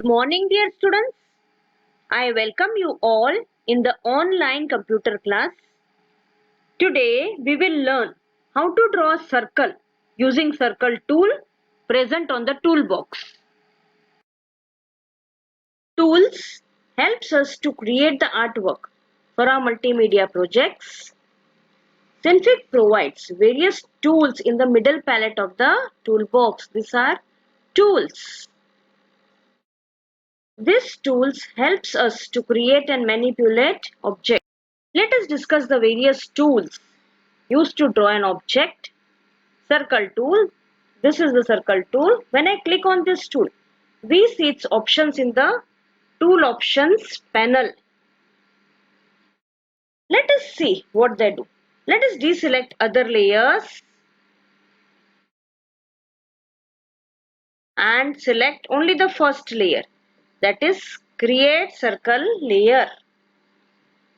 Good morning, dear students. I welcome you all in the online computer class. Today we will learn how to draw a circle using circle tool present on the toolbox. Tools helps us to create the artwork for our multimedia projects. Cintiq provides various tools in the middle palette of the toolbox. These are tools. This tools helps us to create and manipulate objects. Let us discuss the various tools used to draw an object. Circle tool. This is the circle tool. When I click on this tool, we see its options in the tool options panel. Let us see what they do. Let us deselect other layers and select only the first layer, that is create circle layer,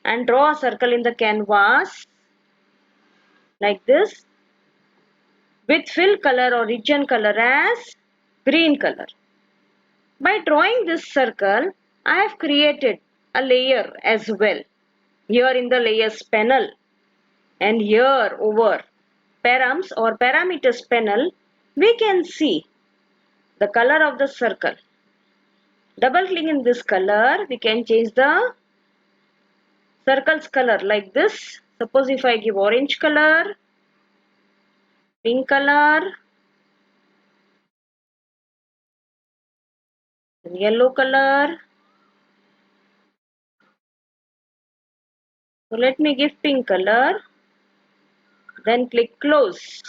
and draw a circle in the canvas like this with fill color or region color as green color. By drawing this circle, I have created a layer as well. Here in the layers panel and here over params or parameters panel, we can see the color of the circle. Double click in this color, we can change the circle's color like this. Suppose if I give orange color, pink color, yellow color. So let me give pink color, then click close.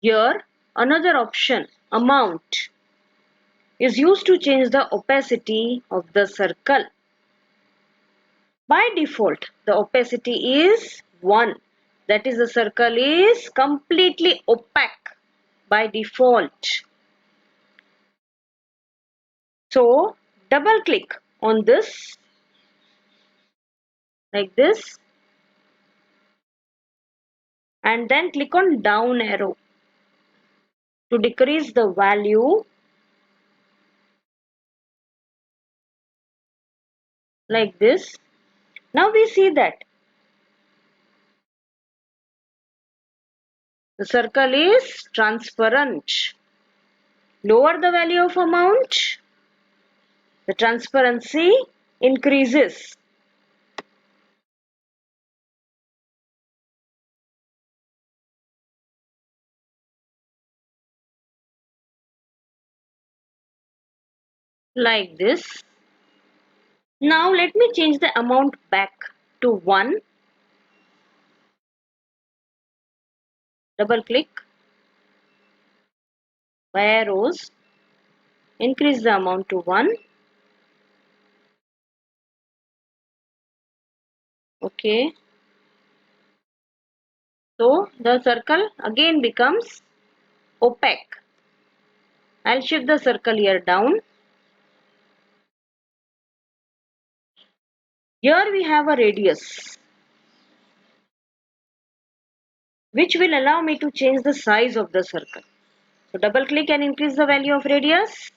Here another option, amount, is used to change the opacity of the circle. By default, the opacity is 1. That is, the circle is completely opaque by default. So, double click on this like this and then click on down arrow to decrease the value like this. Now we see that the circle is transparent. Lower the value of amount, the transparency increases. Like this. Now let me change the amount back to 1. Double click by arrows, increase the amount to 1. Okay. So the circle again becomes opaque. I'll shift the circle here down. Here we have a radius, which will allow me to change the size of the circle. So double click and increase the value of radius.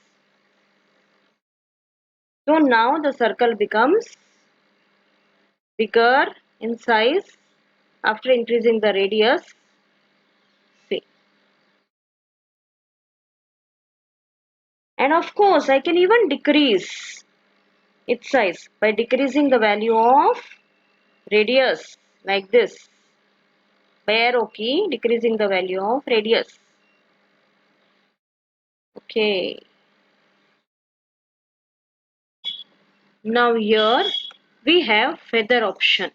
So now the circle becomes bigger in size after increasing the radius. See. And of course, I can even decrease its size by decreasing the value of radius like this. By arrow key, decreasing the value of radius. Okay. Now here we have feather option.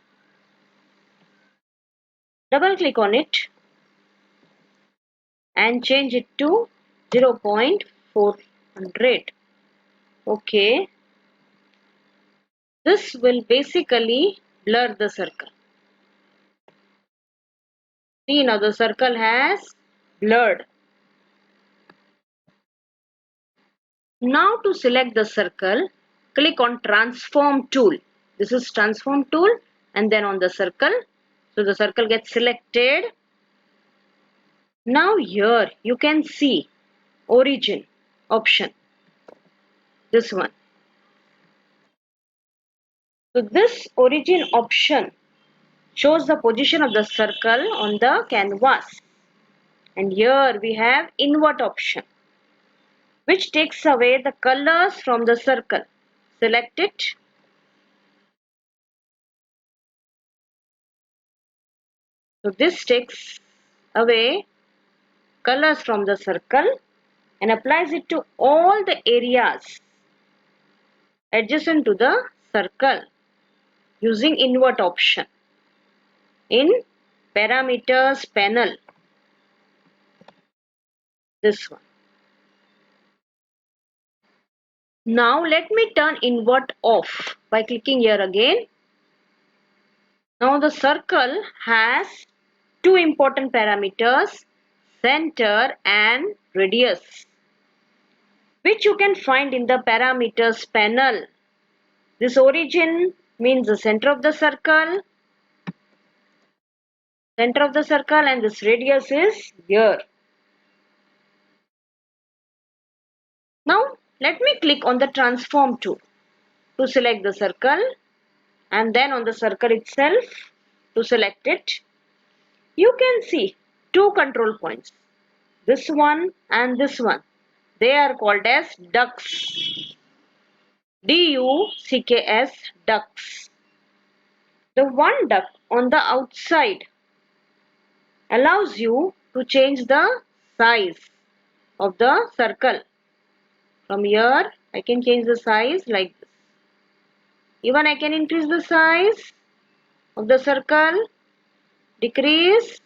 Double click on it and change it to 0.400. Okay. This will basically blur the circle. See, now the circle has blurred. Now to select the circle, click on transform tool. This is transform tool and then on the circle. So the circle gets selected. Now here you can see origin option, this one. So this origin option shows the position of the circle on the canvas. And here we have invert option, which takes away the colors from the circle. Select it. So this takes away colors from the circle and applies it to all the areas adjacent to the circle using invert option in parameters panel, this one. Now let me turn invert off by clicking here again. Now the circle has two important parameters, center and radius, which you can find in the parameters panel. This origin means the center of the circle, and this radius is here. Now let me click on the transform tool to select the circle, and then on the circle itself to select it. You can see two control points, this one and this one. They are called as ducts. D-U-C-K-S, ducts. The one duct on the outside allows you to change the size of the circle. From here, I can change the size like this. Even I can increase the size of the circle, decrease,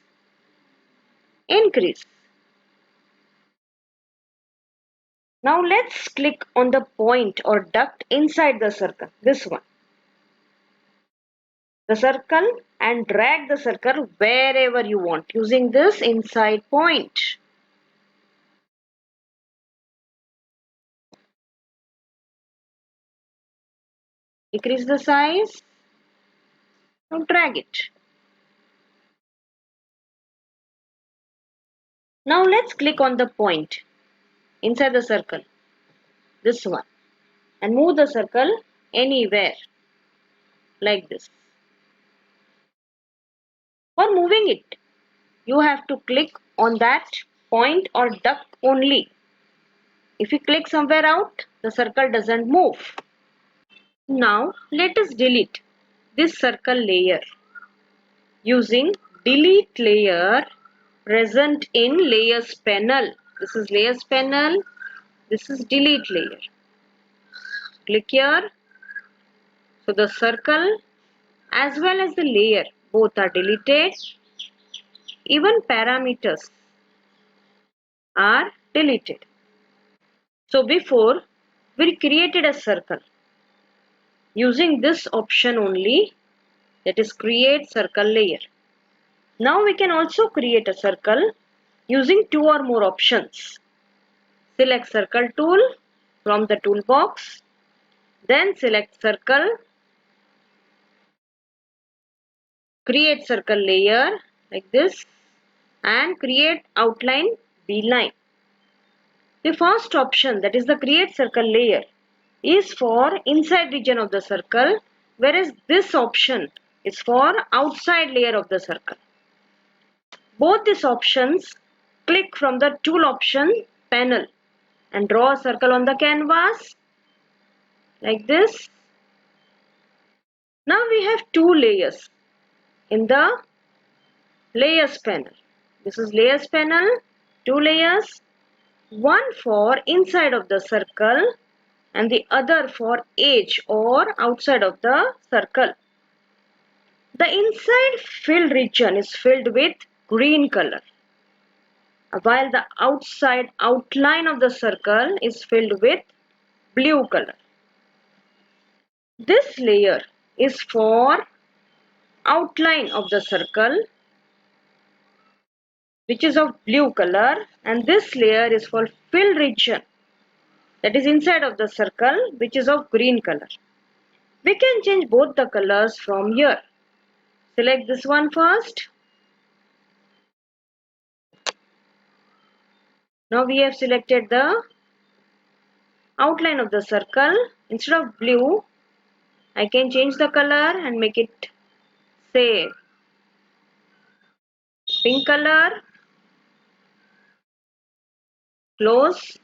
increase. Now let's click on the point or duct inside the circle, this one. The circle, and drag the circle wherever you want using this inside point. Decrease the size. Now drag it. Now let's click on the point inside the circle, this one, and move the circle anywhere like this. For moving it, you have to click on that point or duct only. If you click somewhere out, the circle doesn't move. Now let us delete this circle layer using delete layer present in layers panel. This is layers panel, this is delete layer. Click here. So the circle as well as the layer both are deleted. Even parameters are deleted. So before we created a circle using this option only, that is create circle layer. Now we can also create a circle using two or more options. Select circle tool from the toolbox, then select circle, create circle layer like this, and create outline B-line. The first option, that is the create circle layer, is for inside region of the circle, whereas this option is for outside layer of the circle. Both these options, click from the tool option panel and draw a circle on the canvas like this. Now we have two layers in the layers panel. This is layers panel, two layers, one for inside of the circle and the other for edge or outside of the circle. The inside filled region is filled with green color, while the outside outline of the circle is filled with blue color. This layer is for outline of the circle, which is of blue color, and this layer is for fill region, that is inside of the circle, which is of green color. We can change both the colors from here. Select this one first. Now we have selected the outline of the circle. Instead of blue, I can change the color and make it, say, pink color. Close.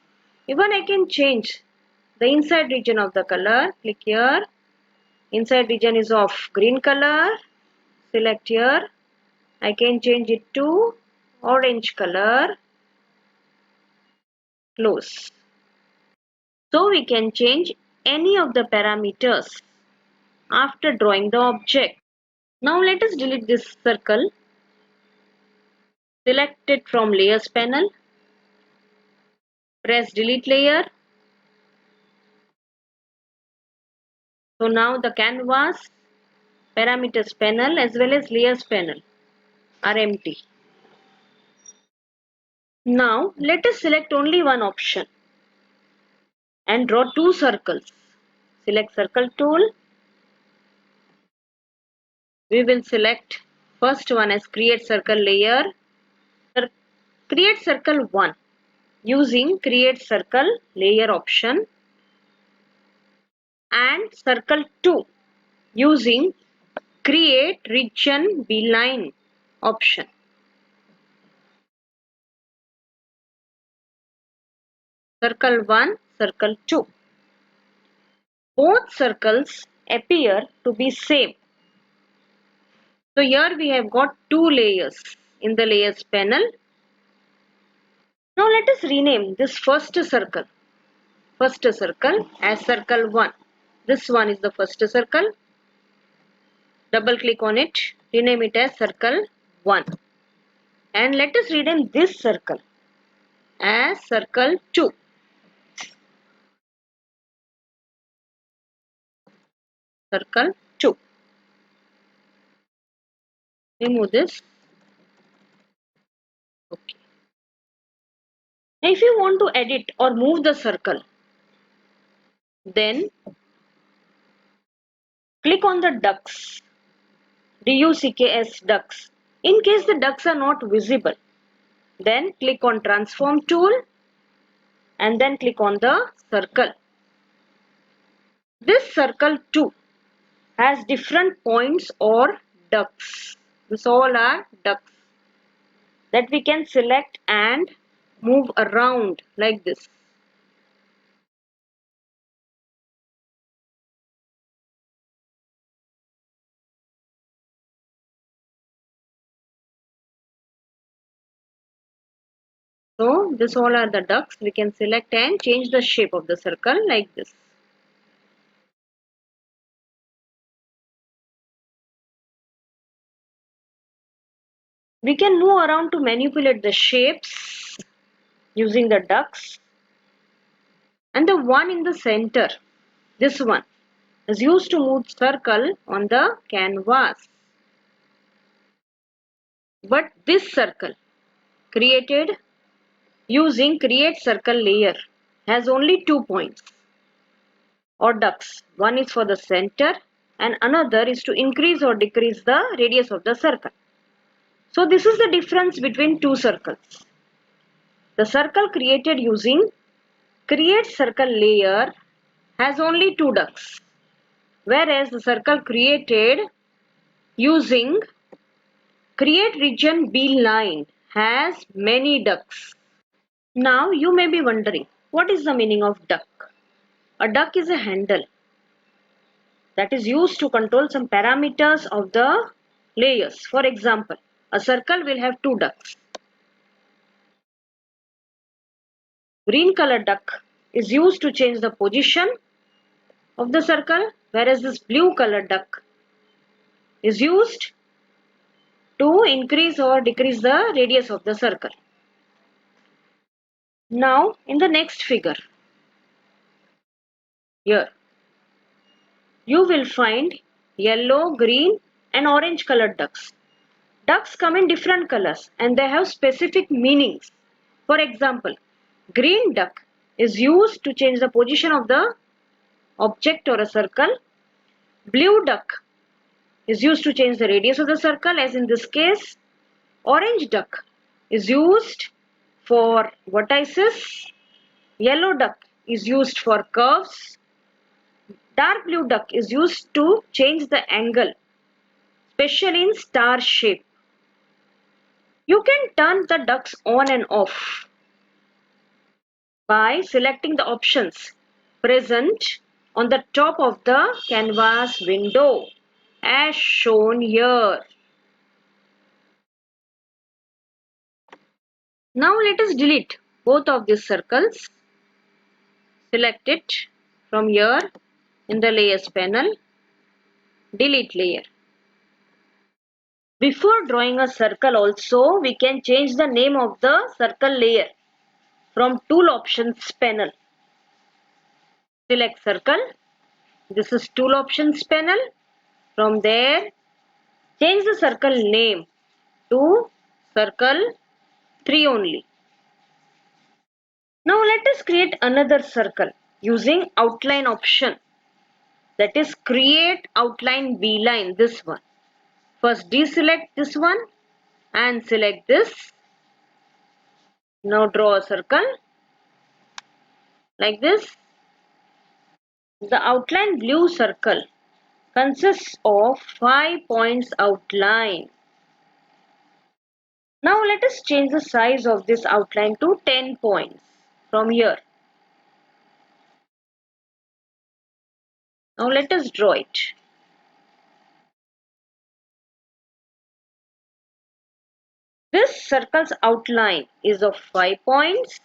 Even I can change the inside region of the color. Click here. Inside region is of green color. Select here. I can change it to orange color. Close. So we can change any of the parameters after drawing the object. Now let us delete this circle. Select it from layers panel. Press delete layer. So now the canvas, parameters panel as well as layers panel are empty. Now let us select only one option and draw two circles. Select circle tool. We will select first one as create circle layer. Create circle 1 using create circle layer option, and circle 2 using create region beeline option. Circle 1, circle 2. Both circles appear to be same. So here we have got two layers in the layers panel. Now let us rename this first circle as circle 1. This one is the first circle. Double click on it, rename it as circle 1. And let us rename this circle as circle 2. Circle 2. Remove this. Okay. Now if you want to edit or move the circle, then click on the ducks. DUCKS ducks. In case the ducks are not visible, then click on transform tool and then click on the circle. This circle 2 has different points or ducks. This all are ducks that we can select and move around like this. So this all are the ducks. We can select and change the shape of the circle like this. We can move around to manipulate the shapes using the ducks. And the one in the center, this one, is used to move circle on the canvas. But this circle created using create circle layer has only 2 points or ducks. One is for the center and another is to increase or decrease the radius of the circle. So this is the difference between two circles. The circle created using create circle layer has only 2 ducks, whereas the circle created using create region beeline has many ducks. Now you may be wondering, what is the meaning of duck? A duck is a handle that is used to control some parameters of the layers. For example, a circle will have 2 ducks. Green color duck is used to change the position of the circle, whereas this blue color duck is used to increase or decrease the radius of the circle. Now in the next figure, here you will find yellow, green and orange colored ducks. Ducks come in different colors and they have specific meanings. For example, green duck is used to change the position of the object or a circle. Blue duck is used to change the radius of the circle, as in this case. Orange duck is used for vertices, yellow duck is used for curves, dark blue duck is used to change the angle, especially in star shape. You can turn the ducks on and off by selecting the options present on the top of the canvas window as shown here. Now let us delete both of these circles. Select it from here in the layers panel. Delete layer. Before drawing a circle also, we can change the name of the circle layer from tool options panel. Select circle. This is tool options panel. From there, change the circle name to circle 3 only. Now let us create another circle using outline option, that is create outline beeline, this one. First deselect this one and select this. Now draw a circle like this. The outline blue circle consists of 5 points outline. Now let us change the size of this outline to 10 points from here. Now let us draw it. This circle's outline is of 5 points,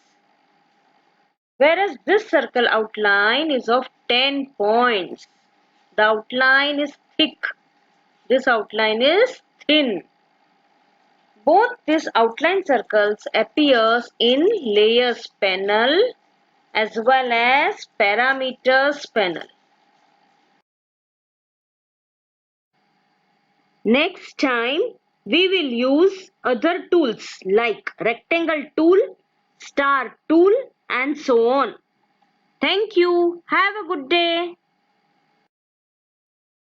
whereas this circle outline is of 10 points. The outline is thick. This outline is thin. Both these outline circles appears in layers panel as well as parameters panel. Next time we will use other tools like rectangle tool, star tool and so on. Thank you. Have a good day.